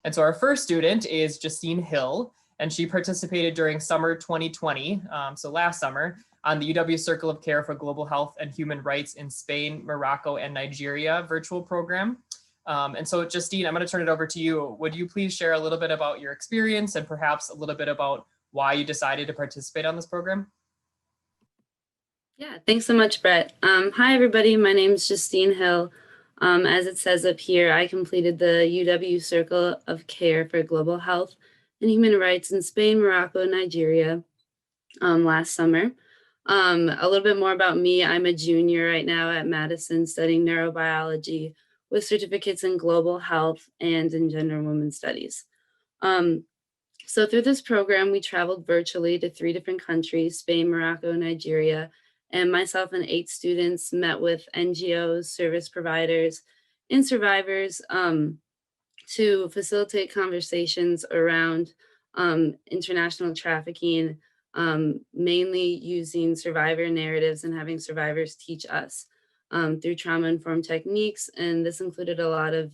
And so our first student is Justine Hill, and she participated during summer 2020, so last summer, on the UW Circle of Care for Global Health and Human Rights in Spain, Morocco, and Nigeria virtual program. And so Justine, I'm going to turn it over to you. Would you please share a little bit about your experience and perhaps a little bit about why you decided to participate on this program? Yeah, thanks so much, Brett. Hi, everybody. My name is Justine Hill. As it says up here, I completed the UW Circle of Care for Global Health and Human Rights in Spain, Morocco, and Nigeria last summer. A little bit more about me. I'm a junior right now at Madison studying neurobiology with certificates in global health and in gender and women's studies. So through this program, we traveled virtually to 3 different countries, Spain, Morocco, and Nigeria. And myself and 8 students met with NGOs, service providers, and survivors to facilitate conversations around international trafficking, mainly using survivor narratives and having survivors teach us through trauma-informed techniques. And this included a lot of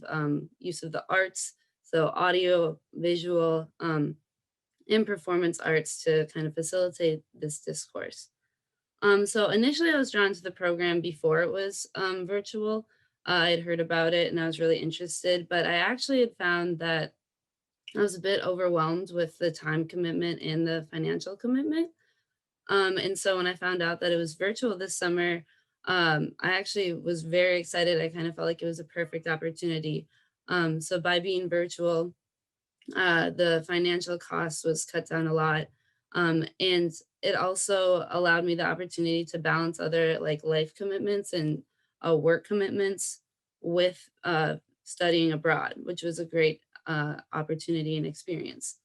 use of the arts, so audio, visual, and performance arts to kind of facilitate this discourse. So initially I was drawn to the program before it was virtual. I had heard about it and I was really interested, but I actually had found that I was a bit overwhelmed with the time commitment and the financial commitment. And so when I found out that it was virtual this summer, I actually was very excited. I kind of felt like it was a perfect opportunity. So by being virtual, the financial cost was cut down a lot. And it also allowed me the opportunity to balance other like life commitments and work commitments with studying abroad, which was a great opportunity and experience.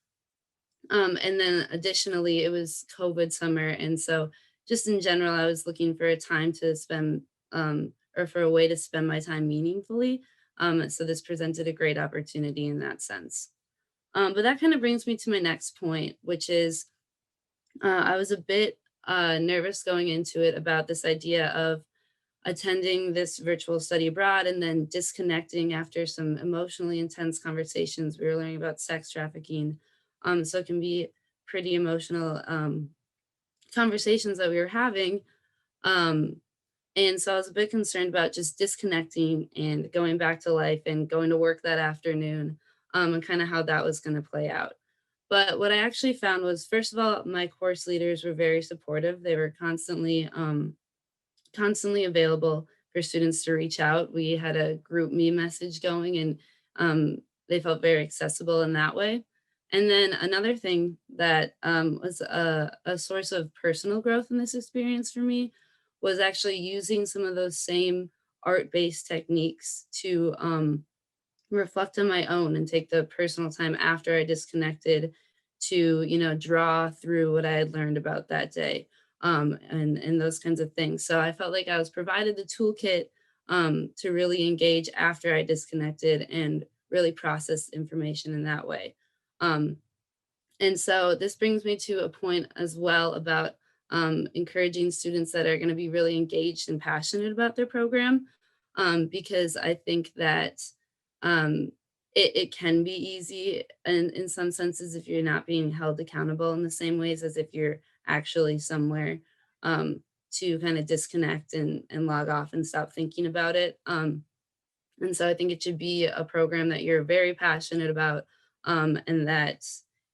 And then additionally, it was COVID summer. And so just in general, I was looking for a time to spend or for a way to spend my time meaningfully. So this presented a great opportunity in that sense. But that kind of brings me to my next point, which is I was a bit nervous going into it about this idea of attending this virtual study abroad and then disconnecting after some emotionally intense conversations. We were learning about sex trafficking. So it can be pretty emotional conversations that we were having. And so I was a bit concerned about just disconnecting and going back to life and going to work that afternoon and kind of how that was going to play out. But what I actually found was, first of all, my course leaders were very supportive. They were constantly available for students to reach out. We had a group me message going and they felt very accessible in that way. And then another thing that was a source of personal growth in this experience for me was actually using some of those same art-based techniques to reflect on my own and take the personal time after I disconnected to, draw through what I had learned about that day and those kinds of things. So I felt like I was provided the toolkit to really engage after I disconnected and really process information in that way. And so this brings me to a point as well about encouraging students that are going to be really engaged and passionate about their program, because I think that it can be easy in some senses if you're not being held accountable in the same ways as if you're actually somewhere to kind of disconnect and log off and stop thinking about it. And so I think it should be a program that you're very passionate about and that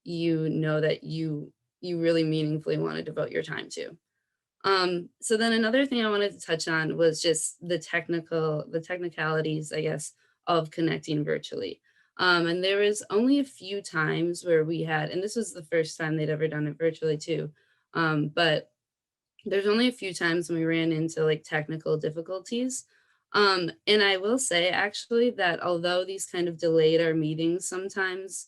that you really meaningfully want to devote your time to. So then another thing I wanted to touch on was just the technicalities, I guess, of connecting virtually. And there was only a few times where we had, and this was the first time they'd ever done it virtually too, but there's only a few times when we ran into like technical difficulties. And I will say actually that although these kind of delayed our meetings sometimes,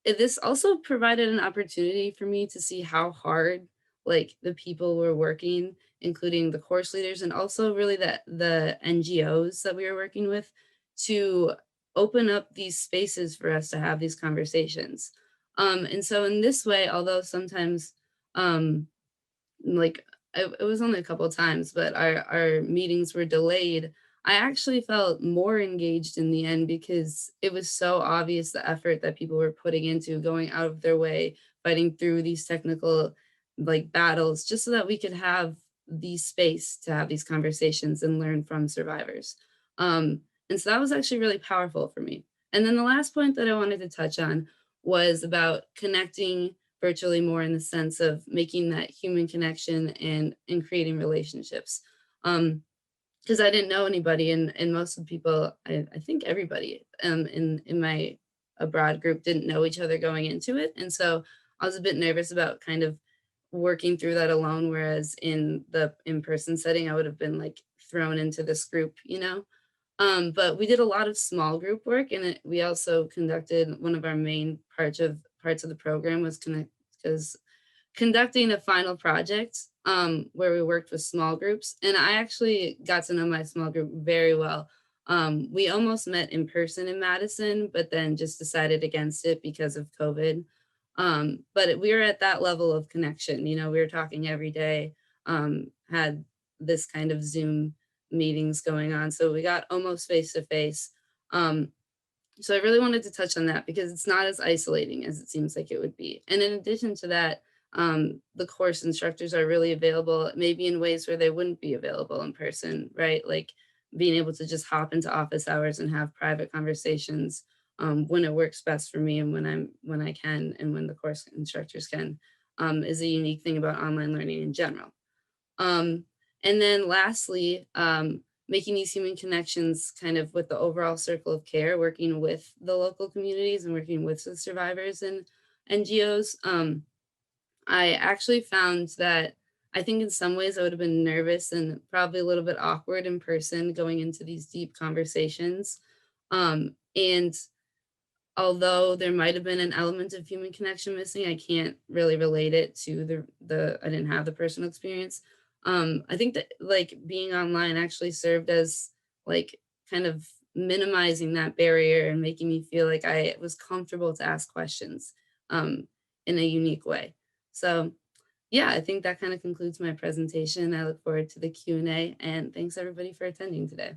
this also provided an opportunity for me to see how hard like the people were working, including the course leaders and also really the NGOs that we were working with to open up these spaces for us to have these conversations. And so in this way, although sometimes like it was only a couple of times, but our meetings were delayed, I actually felt more engaged in the end because it was so obvious the effort that people were putting into going out of their way, fighting through these technical like battles, just so that we could have the space to have these conversations and learn from survivors. And so that was actually really powerful for me. And then the last point that I wanted to touch on was about connecting virtually more in the sense of making that human connection and creating relationships. Because I didn't know anybody, and most of the people, I think everybody in my abroad group didn't know each other going into it. And so I was a bit nervous about kind of working through that alone, whereas in the in-person setting, I would have been like thrown into this group, you know? But we did a lot of small group work, and we also conducted one of our main parts of the program was conducting a final project where we worked with small groups. And I actually got to know my small group very well. We almost met in person in Madison, but then just decided against it because of COVID. But we were at that level of connection. You know, we were talking every day, had this kind of Zoom meetings going on. So we got almost face to face. So I really wanted to touch on that because it's not as isolating as it seems like it would be. And in addition to that, the course instructors are really available, maybe in ways where they wouldn't be available in person, right? Like being able to just hop into office hours and have private conversations when it works best for me and when I can and when the course instructors can is a unique thing about online learning in general. And then lastly, making these human connections kind of with the overall circle of care, working with the local communities and working with the survivors and NGOs. I actually found that I think in some ways I would have been nervous and probably a little bit awkward in person going into these deep conversations. And although there might have been an element of human connection missing, I can't really relate it to the I didn't have the personal experience. I think that like being online actually served as like kind of minimizing that barrier and making me feel like I was comfortable to ask questions in a unique way. So yeah, I think that kind of concludes my presentation. I look forward to the Q&A, and thanks everybody for attending today.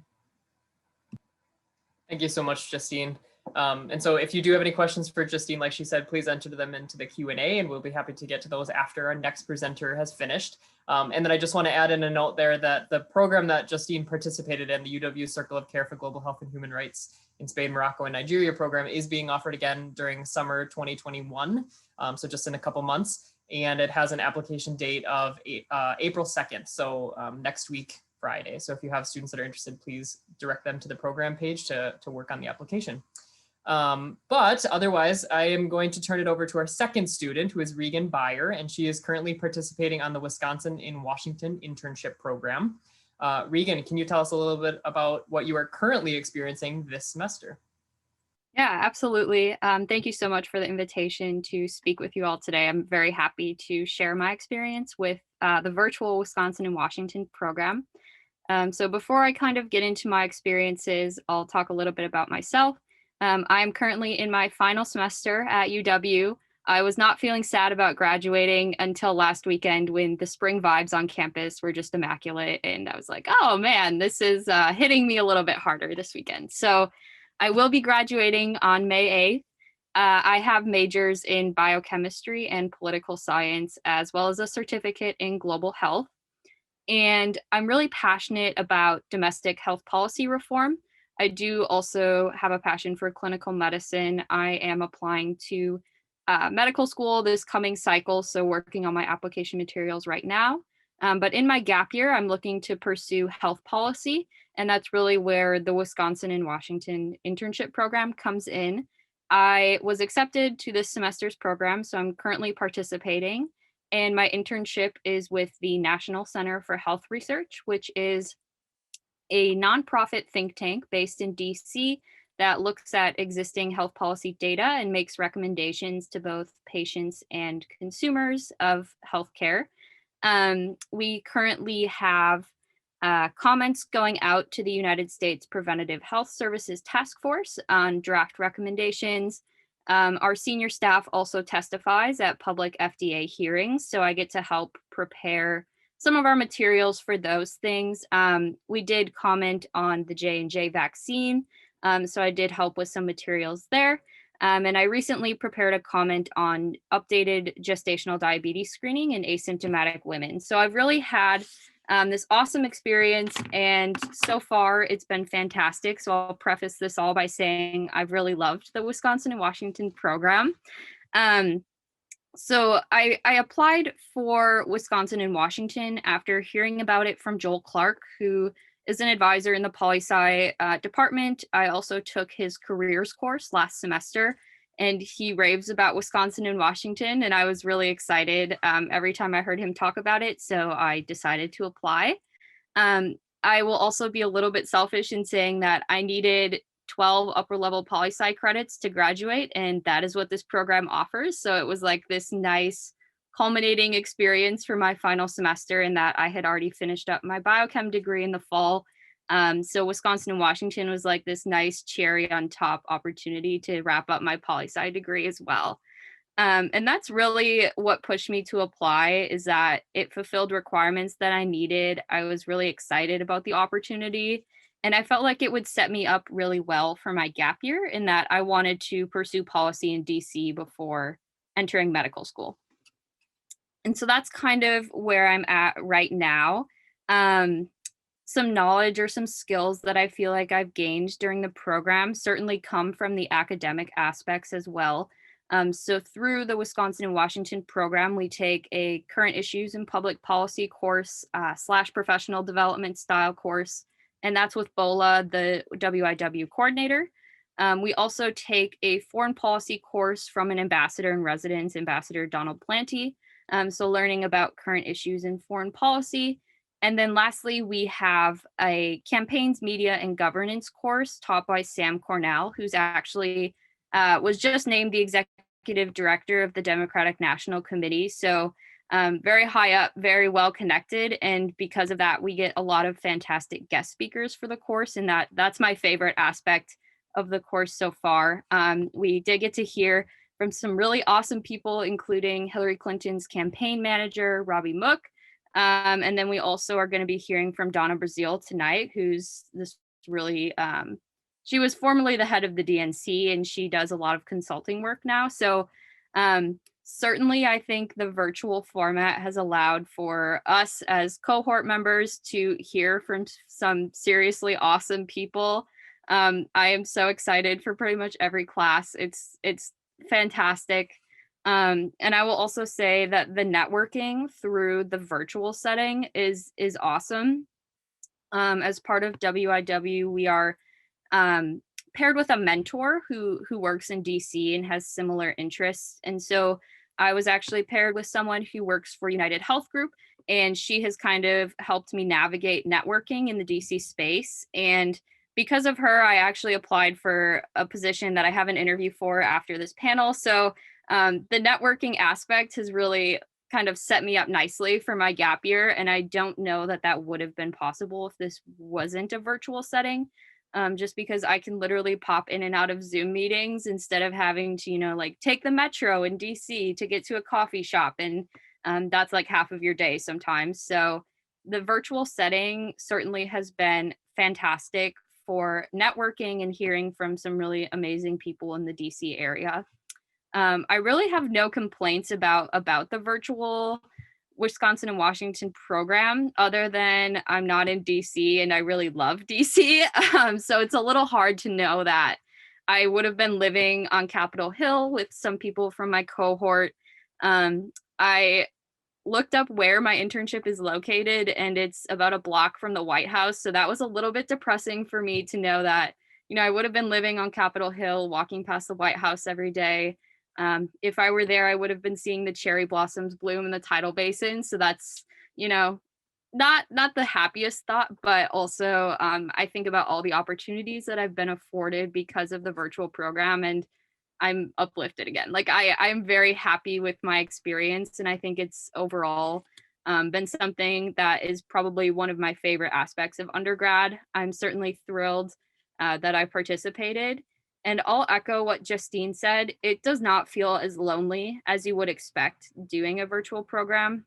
Thank you so much, Justine. And so if you do have any questions for Justine, like she said, please enter them into the Q&A and we'll be happy to get to those after our next presenter has finished. And then I just want to add in a note there that the program that Justine participated in, the UW Circle of Care for Global Health and Human Rights in Spain, Morocco, and Nigeria program is being offered again during summer 2021. So just in a couple months. And it has an application date of April 2nd. So next week, Friday. So if you have students that are interested, please direct them to the program page to work on the application. But otherwise, I am going to turn it over to our second student, who is Reagan Beyer, and she is currently participating on the Wisconsin in Washington internship program. Reagan, can you tell us a little bit about what you are currently experiencing this semester? Yeah, absolutely. Thank you so much for the invitation to speak with you all today. I'm very happy to share my experience with the virtual Wisconsin and Washington program. So before I kind of get into my experiences, I'll talk a little bit about myself. I'm currently in my final semester at UW. I was not feeling sad about graduating until last weekend when the spring vibes on campus were just immaculate. And I was like, oh man, this is hitting me a little bit harder this weekend. So I will be graduating on May 8th. I have majors in biochemistry and political science, as well as a certificate in global health. And I'm really passionate about domestic health policy reform. I do also have a passion for clinical medicine. I am applying to medical school this coming cycle, so working on my application materials right now. But in my gap year, I'm looking to pursue health policy, and that's really where the Wisconsin and Washington internship program comes in. I was accepted to this semester's program, so I'm currently participating. And my internship is with the National Center for Health Research, which is a nonprofit think tank based in DC that looks at existing health policy data and makes recommendations to both patients and consumers of healthcare. We currently have comments going out to the United States Preventative Health Services Task Force on draft recommendations. Our senior staff also testifies at public FDA hearings, so I get to help prepare some of our materials for those things. We did comment on the J&J vaccine, so I did help with some materials there. And I recently prepared a comment on updated gestational diabetes screening in asymptomatic women. So I've really had this awesome experience, and so far it's been fantastic. So I'll preface this all by saying I've really loved the Wisconsin and Washington program. So I applied for Wisconsin and Washington after hearing about it from Joel Clark, who is an advisor in the poli-sci department. I also took his careers course last semester, and he raves about Wisconsin and Washington, and I was really excited every time I heard him talk about it, so I decided to apply. I will also be a little bit selfish in saying that I needed 12 upper level poli-sci credits to graduate, and that is what this program offers. So it was like this nice culminating experience for my final semester, in that I had already finished up my biochem degree in the fall. So Wisconsin and Washington was like this nice cherry on top opportunity to wrap up my poli-sci degree as well. And that's really what pushed me to apply, is that it fulfilled requirements that I needed. I was really excited about the opportunity, and I felt like it would set me up really well for my gap year, in that I wanted to pursue policy in DC before entering medical school. And so that's kind of where I'm at right now. Some knowledge or some skills that I feel like I've gained during the program certainly come from the academic aspects as well. So through the Wisconsin and Washington program, we take a current issues and public policy course / professional development style course, and that's with Bola, the WIW coordinator. We also take a foreign policy course from an ambassador in residence, Ambassador Don Planty. So learning about current issues in foreign policy. And then lastly, we have a campaigns, media, and governance course taught by Sam Cornale, who's actually was just named the executive director of the Democratic National Committee. So very high up, very well connected. And because of that, we get a lot of fantastic guest speakers for the course. And that's my favorite aspect of the course so far. We did get to hear from some really awesome people, including Hillary Clinton's campaign manager, Robbie Mook. And then we also are going to be hearing from Donna Brazil tonight, who's this really, she was formerly the head of the DNC, and she does a lot of consulting work now. So certainly I think the virtual format has allowed for us as cohort members to hear from some seriously awesome people. I am so excited for pretty much every class. It's fantastic. And I will also say that the networking through the virtual setting is awesome. As part of WIW, we are paired with a mentor who works in DC and has similar interests. And so I was actually paired with someone who works for United Health Group, and she has kind of helped me navigate networking in the DC space. And because of her, I actually applied for a position that I have an interview for after this panel. So the networking aspect has really kind of set me up nicely for my gap year. And I don't know that that would have been possible if this wasn't a virtual setting, just because I can literally pop in and out of Zoom meetings instead of having to, like take the metro in DC to get to a coffee shop. And that's like half of your day sometimes. So the virtual setting certainly has been fantastic for networking and hearing from some really amazing people in the DC area. I really have no complaints about the virtual Wisconsin and Washington program, other than I'm not in DC and I really love DC. So it's a little hard to know that I would have been living on Capitol Hill with some people from my cohort. I looked up where my internship is located, and it's about a block from the White House. So that was a little bit depressing for me to know that, I would have been living on Capitol Hill, walking past the White House every day. If I were there, I would have been seeing the cherry blossoms bloom in the tidal basin. So that's, not the happiest thought, but also I think about all the opportunities that I've been afforded because of the virtual program, and I'm uplifted again. Like I'm very happy with my experience, and I think it's overall been something that is probably one of my favorite aspects of undergrad. I'm certainly thrilled that I participated. And I'll echo what Justine said. It does not feel as lonely as you would expect doing a virtual program.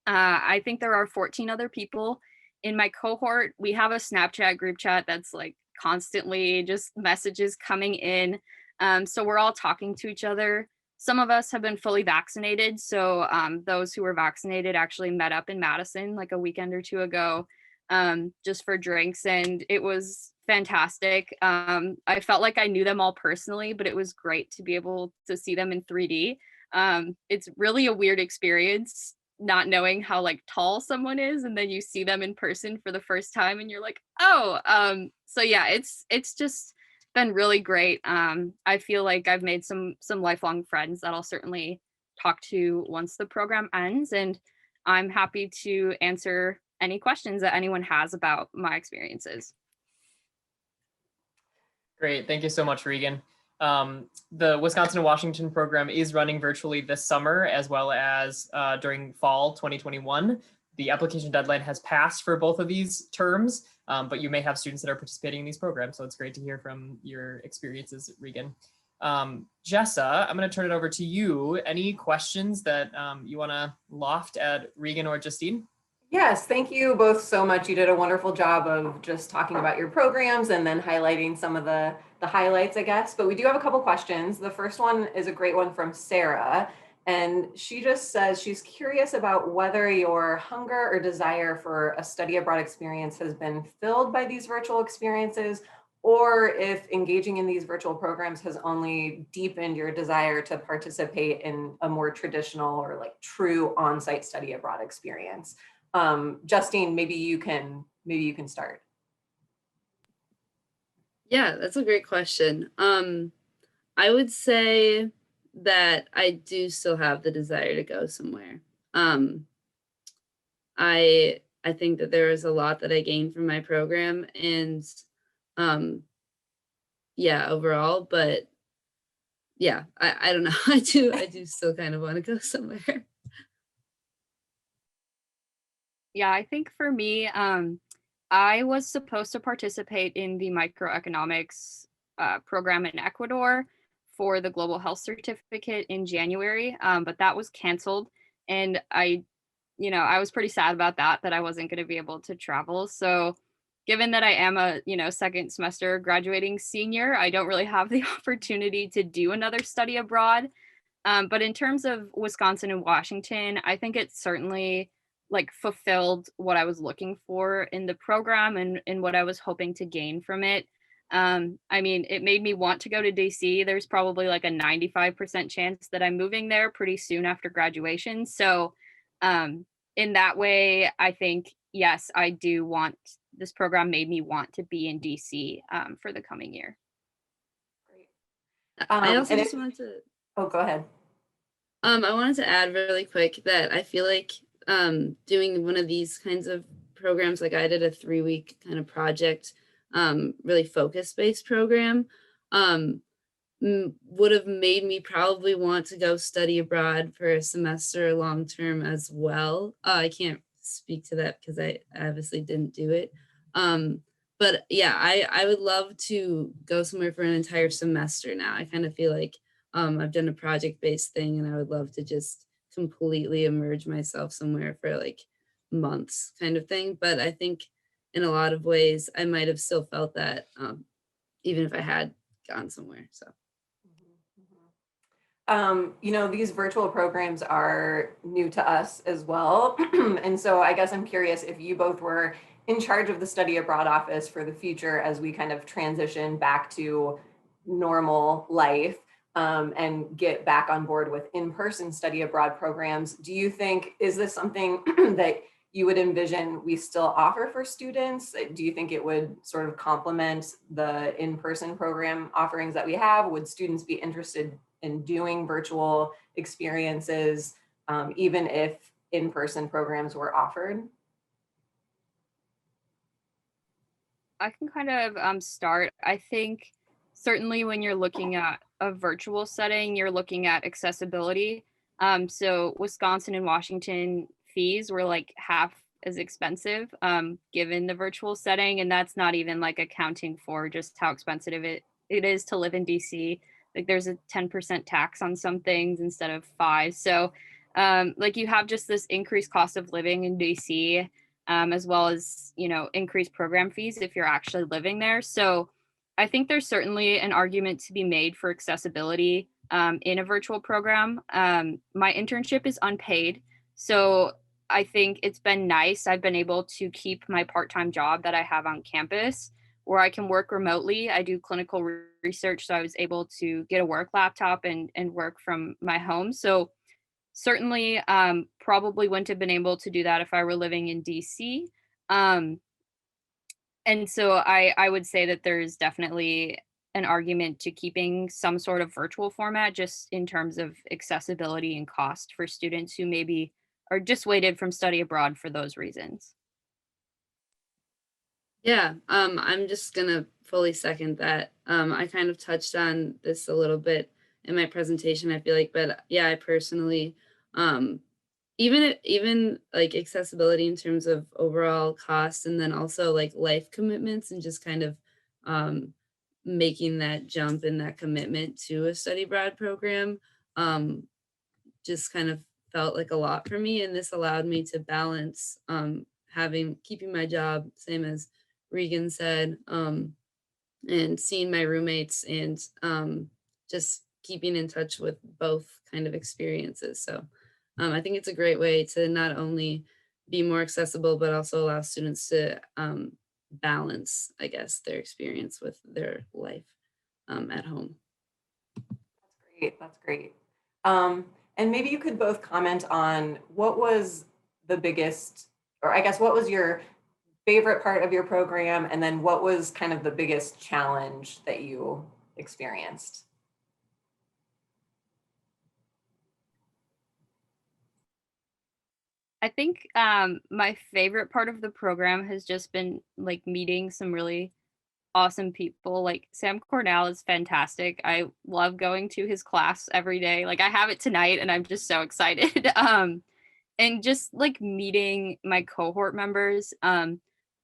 I think there are 14 other people in my cohort. We have a Snapchat group chat that's like constantly just messages coming in. So we're all talking to each other. Some of us have been fully vaccinated. So those who were vaccinated actually met up in Madison like a weekend or two ago, just for drinks. And it was fantastic. I felt like I knew them all personally, but it was great to be able to see them in 3D. It's really a weird experience not knowing how like tall someone is, and then you see them in person for the first time and you're like, oh, so yeah, it's just been really great. I feel like I've made some lifelong friends that I'll certainly talk to once the program ends, and I'm happy to answer any questions that anyone has about my experiences. Great, thank you so much, Regan. The Wisconsin and Washington program is running virtually this summer, as well as during fall 2021. The application deadline has passed for both of these terms, but you may have students that are participating in these programs. So it's great to hear from your experiences, Regan. Jessa, I'm going to turn it over to you. Any questions that you want to loft at Regan or Justine? Yes, thank you both so much. You did a wonderful job of just talking about your programs and then highlighting some of the highlights, I guess. But we do have a couple questions. The first one is a great one from Sarah. And she just says she's curious about whether your hunger or desire for a study abroad experience has been filled by these virtual experiences, or if engaging in these virtual programs has only deepened your desire to participate in a more traditional or like true on-site study abroad experience. Justine, maybe you can start. Yeah, that's a great question. I would say that I do still have the desire to go somewhere. I think that there is a lot that I gained from my program, and yeah, overall, but yeah, I don't know. I do still kind of want to go somewhere. Yeah, I think for me, I was supposed to participate in the microeconomics program in Ecuador for the global health certificate in January, but that was canceled. And I was pretty sad about that I wasn't going to be able to travel. So given that I am a, second semester graduating senior, I don't really have the opportunity to do another study abroad. But in terms of Wisconsin and Washington, I think it certainly like fulfilled what I was looking for in the program and what I was hoping to gain from it. I mean, it made me want to go to DC. There's probably like a 95% chance that I'm moving there pretty soon after graduation. So in that way, I think, yes, I do want, this program made me want to be in DC for the coming year. Great. I also just wanted to. Oh, go ahead. I wanted to add really quick that I feel like doing one of these kinds of programs, like I did a 3-week kind of project, really focus-based program, would have made me probably want to go study abroad for a semester long term as well. I can't speak to that because I obviously didn't do it. But yeah, I would love to go somewhere for an entire semester now. I kind of feel like I've done a project-based thing, and I would love to just completely immerse myself somewhere for like months kind of thing. But I think in a lot of ways, I might have still felt that even if I had gone somewhere. So. These virtual programs are new to us as well. And so I guess I'm curious if you both were in charge of the study abroad office for the future as we kind of transition back to normal life and get back on board with in-person study abroad programs. Do you think, is this something that you would envision we still offer for students? Do you think it would sort of complement the in-person program offerings that we have? Would students be interested in doing virtual experiences, even if in-person programs were offered? I can kind of start. I think certainly when you're looking at a virtual setting, you're looking at accessibility. So Wisconsin and Washington fees were like half as expensive given the virtual setting. And that's not even like accounting for just how expensive it is to live in DC. Like there's a 10% tax on some things instead of 5. So Like you have just this increased cost of living in DC, as well as, you know, increased program fees if you're actually living there. So I think there's certainly an argument to be made for accessibility in a virtual program. My internship is unpaid, so I think it's been nice. I've been able to keep my part-time job that I have on campus where I can work remotely. I do clinical research, so I was able to get a work laptop and work from my home. So certainly probably wouldn't have been able to do that if I were living in DC. Um, and so I would say that there's definitely an argument to keeping some sort of virtual format just in terms of accessibility and cost for students who maybe are dissuaded from study abroad for those reasons. Yeah, I'm just gonna fully second that. I kind of touched on this a little bit in my presentation, I feel like, but yeah, I personally, um, even like accessibility in terms of overall cost, and then also like life commitments, and just kind of um, making that jump and that commitment to a study abroad program, um, just kind of felt like a lot for me. And this allowed me to balance keeping my job, same as Regan said, and seeing my roommates, and just keeping in touch with both kind of experiences. So I think it's a great way to not only be more accessible, but also allow students to balance, I guess, their experience with their life at home. That's great. That's great. And maybe you could both comment on what was the biggest, or I guess what was your favorite part of your program, and then what was kind of the biggest challenge that you experienced? I think my favorite part of the program has just been like meeting some really awesome people. Like Sam Cornale is fantastic. I love going to his class every day. Like I have it tonight and I'm just so excited. And just like meeting my cohort members.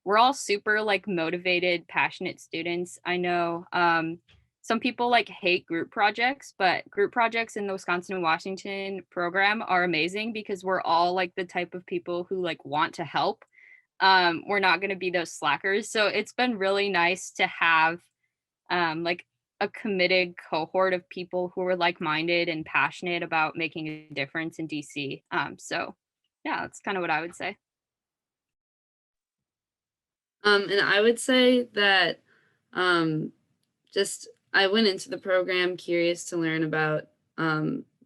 We're all super like motivated, passionate students. I know some people like hate group projects, but group projects in the Wisconsin and Washington program are amazing because we're all like the type of people who like want to help. We're not going to be those slackers. So it's been really nice to have like a committed cohort of people who are like-minded and passionate about making a difference in DC. So yeah, that's kind of what I would say. And I would say that um, just I went into the program curious to learn about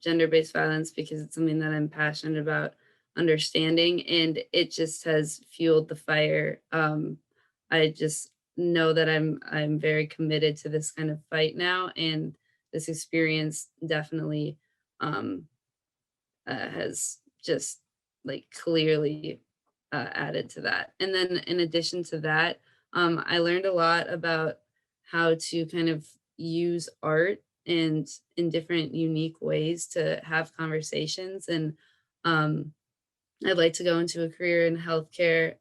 gender-based violence because it's something that I'm passionate about understanding, and it just has fueled the fire. I just know that I'm very committed to this kind of fight now, and this experience definitely um, has just like clearly added to that. And then in addition to that, I learned a lot about how to kind of use art and in different unique ways to have conversations. And I'd like to go into a career in healthcare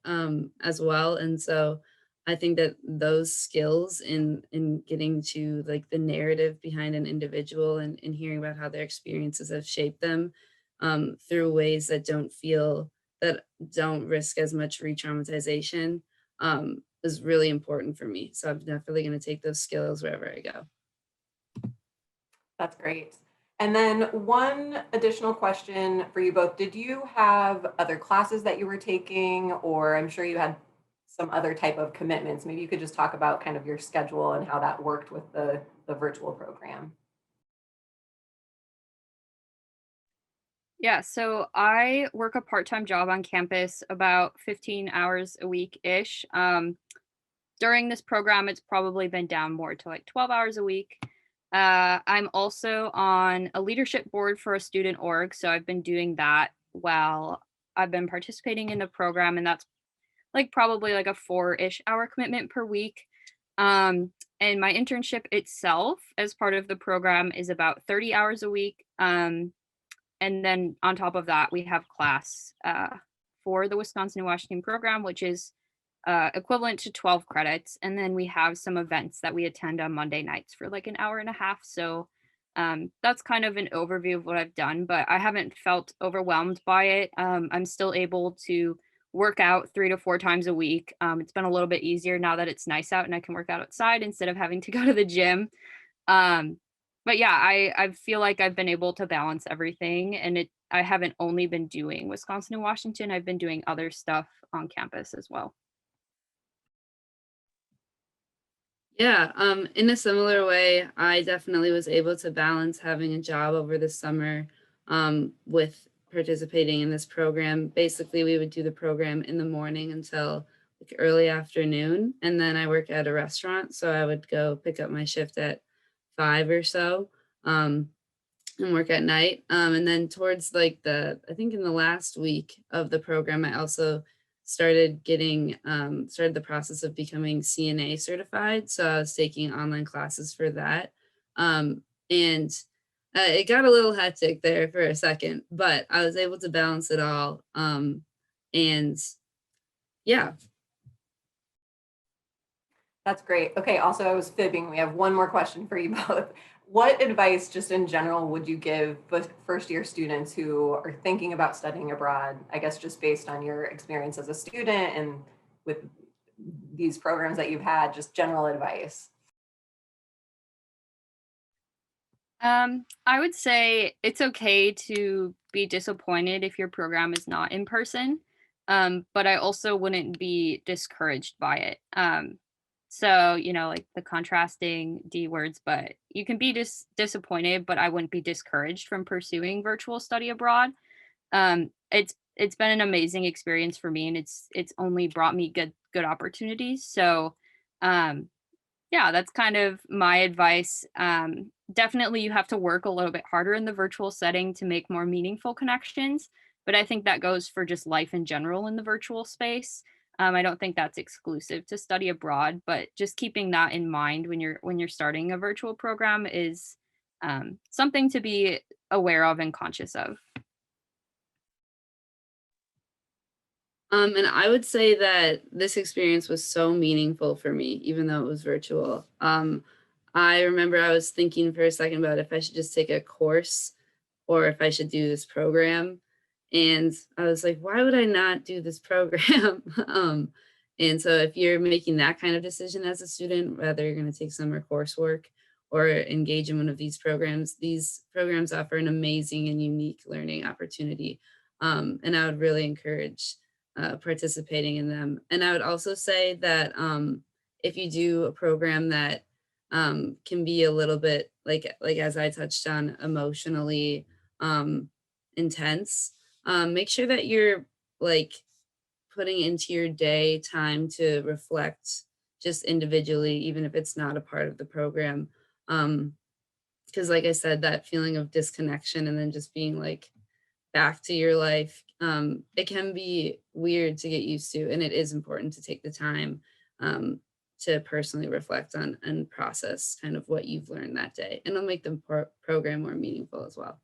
as well. And so I think that those skills in getting to like the narrative behind an individual, and hearing about how their experiences have shaped them through ways that don't risk as much re-traumatization is really important for me. So I'm definitely going to take those skills wherever I go. That's great. And then one additional question for you both. Did you have other classes that you were taking, or I'm sure you had some other type of commitments? Maybe you could just talk about kind of your schedule and how that worked with the virtual program. Yeah, so I work a part-time job on campus about 15 hours a week-ish. During this program, it's probably been down more to like 12 hours a week. I'm also on a leadership board for a student org, so I've been doing that while I've been participating in the program, and that's like probably like a 4-ish hour commitment per week. And my internship itself as part of the program is about 30 hours a week. And then on top of that, we have class for the Wisconsin and Washington program, which is equivalent to 12 credits. And then we have some events that we attend on Monday nights for like an hour and a half. So That's kind of an overview of what I've done, but I haven't felt overwhelmed by it. I'm still able to work out 3 to 4 times a week. It's been a little bit easier now that it's nice out and I can work out outside instead of having to go to the gym. Um, but yeah, I feel like I've been able to balance everything, and I haven't only been doing Wisconsin and Washington. I've been doing other stuff on campus as well. Yeah, in a similar way, I definitely was able to balance having a job over the summer with participating in this program. Basically, we would do the program in the morning until like early afternoon, and then I work at a restaurant, so I would go pick up my shift at 5 or so. And work at night. And then towards like I think in the last week of the program, I also started started the process of becoming CNA certified. So I was taking online classes for that. And it got a little hectic there for a second, but I was able to balance it all. And yeah. That's great. Okay, also I was fibbing. We have one more question for you both. What advice, just in general, would you give first year students who are thinking about studying abroad? I guess just based on your experience as a student and with these programs that you've had, just general advice. I would say it's okay to be disappointed if your program is not in person, but I also wouldn't be discouraged by it. So, like the contrasting D words, but you can be disappointed, but I wouldn't be discouraged from pursuing virtual study abroad. It's been an amazing experience for me, and it's only brought me good opportunities. So, yeah, that's kind of my advice. Definitely, you have to work a little bit harder in the virtual setting to make more meaningful connections. But I think that goes for just life in general in the virtual space. I don't think that's exclusive to study abroad, but just keeping that in mind when you're starting a virtual program is something to be aware of and conscious of. And I would say that this experience was so meaningful for me, even though it was virtual. I remember I was thinking for a second about if I should just take a course or if I should do this program. And I was like, why would I not do this program? And so if you're making that kind of decision as a student, whether you're going to take summer coursework or engage in one of these programs offer an amazing and unique learning opportunity. And I would really encourage participating in them. And I would also say that if you do a program that can be a little bit like as I touched on, emotionally intense, make sure that you're like putting into your day time to reflect just individually, even if it's not a part of the program. Because like I said, that feeling of disconnection and then just being like back to your life, it can be weird to get used to, and it is important to take the time to personally reflect on and process kind of what you've learned that day, and it'll make the program more meaningful as well.